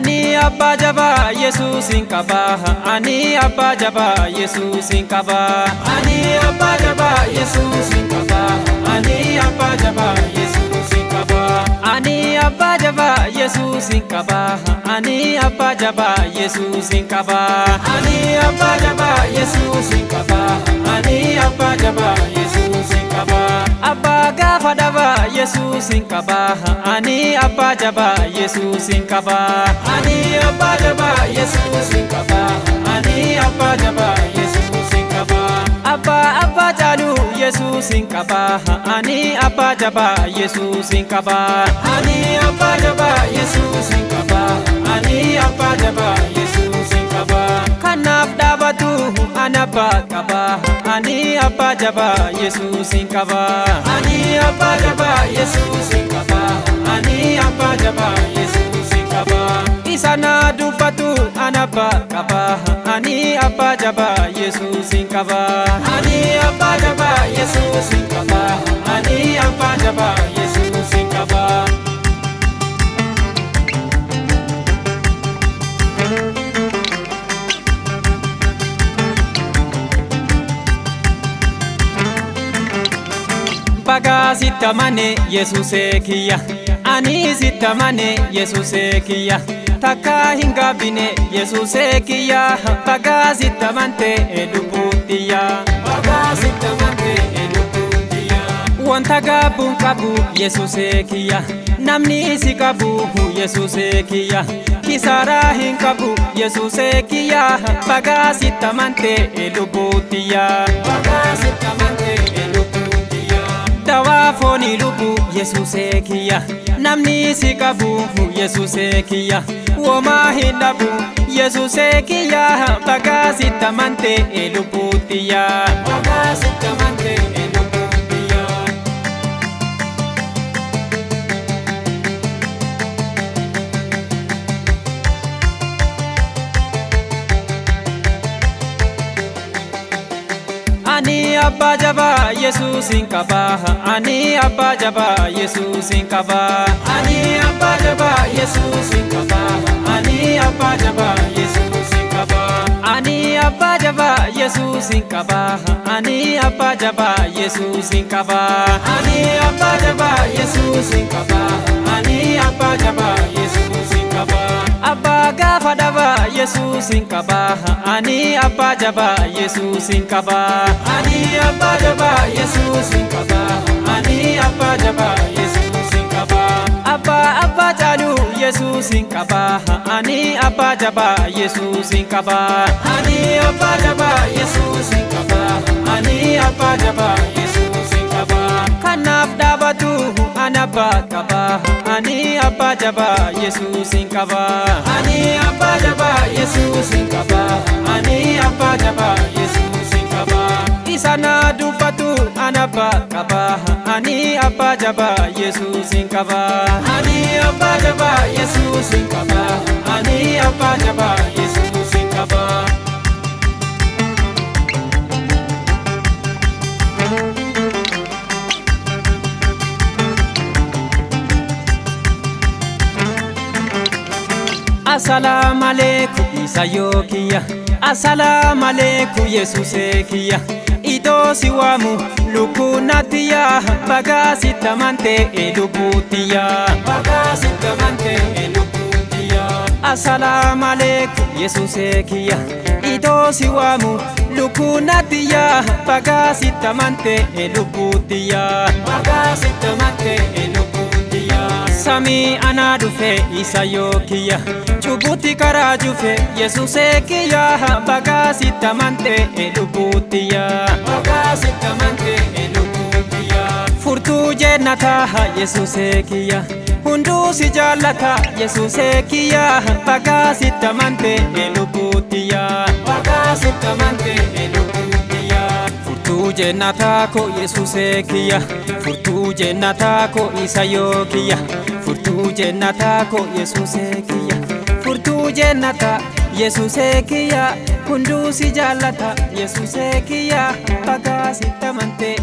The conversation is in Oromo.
Ani abba jaba Yesusin qaba. Ani abba jaba Yesusin qaba. Ani abba jaba Yesusin qaba. Ani abba jaba Yesusin qaba. Ani abba jaba Yesusin qaba. Ani abba jaba Yesusin qaba. Ani abba jaba Yesusin qaba. Ani abba jaba Yesusin qaba. Abba gafa daba Yesusin qaba. Ani abba jaba Yesusin qaba. Ani abba jaba Yesusin qaba. Ani abba jaba Yesusin qaba. Abba jalu Yesusin qaba. Ani abba jaba Yesusin qaba. Ani abba jaba Yesusin qaba. Ani abba jaba Yesusin qaba. Kanaf dabatu anabba qaba. Ani abba jaba Yesusin qaba. Ani abba jaba Yesusin qaba. Ani abba jaba Yesusin qaba. Isana dubatu anabba qaba. Ani abba jaba Yesusin qaba. Ani abba jaba Yesusin qaba. Ani abba jaba Yesusin qaba. Baga sitamane Yesuse kiya. Ani sitamane Yesuse kiya. Taka hinga bine Yesuse kiya. Baga sitamante elubutiya. Baga sitamante elubutiya. Wanta gabun kabu Yesuse kiya. Namni si kabu Yesuse kiya. Kisara hinkabu Yesuse kiya. Baga sitamante elubutiya. Baga sitamante elubutiya. Dawa foni lubu Yesuse kiya. Namni si kabu Yesuse kiya. Woma hindabu Yesuse kiya. Baga sitamante elubutiya. Baga sitamante elubutiya. Ani abba jaba Yesusin qaba. Ani abba jaba Yesusin qaba. Ani abba jaba Yesusin qaba. Ani abba jaba Yesusin qaba. Ani abba jaba Yesusin qaba. Ani abba jaba Yesusin qaba. Ani abba jaba Yesusin qaba. Ani abba jaba Yesusin qaba. Abba gafa daba Yesusin qaba. Ani abba jaba Yesusin qaba. Ani abba jaba Yesusin qaba. Ani abba jaba Yesusin qaba. Abba jalu Yesusin qaba. Ani abba jaba Yesusin qaba. Ani abba jaba Yesusin qaba. Ani abba jaba Yesusin qaba. Kanaf dabatu anabba qaba. Ani abba jaba Yesusin qaba. Ani abba jaba Yesusin qaba. Ani abba jaba Yesusin qaba. Isana dubatu anabba qaba. Ani abba jaba Yesusin qaba. Ani abba jaba Yesusin qaba. Ani abba jaba Yesusin qaba. Assalamu alaikum Isa yokiya. Assalamu alaikum Yesuse kiya. Ito siwamu lukunatiya. Baga sitamante elubutiya. Baga sitamante elubutiya. Assalamu alaikum Yesuse kiya. Ito siwamu lukunatiya. Baga sitamante elubutiya. Baga sitamante elubutiya. Sami ana dufe Isa yokiya. Chubuti kara jufe Yesuse kiya. Baga sitamante elubutiya. Baga sitamante elubutiya. Furtu jennata Yesuse kiya. Hundu si jallata Yesuse kiya. Baga sitamante elubutiya. Baga sitamante elubutiya. Furtu jennata ko Yesuse kiya. Furtu jennata ko Isa yokiya. Furtu jennata ko Yesuse kiya. Furtu jennata Yesuse kiya. Hundu si jallata Yesuse kiya. Baga sitamante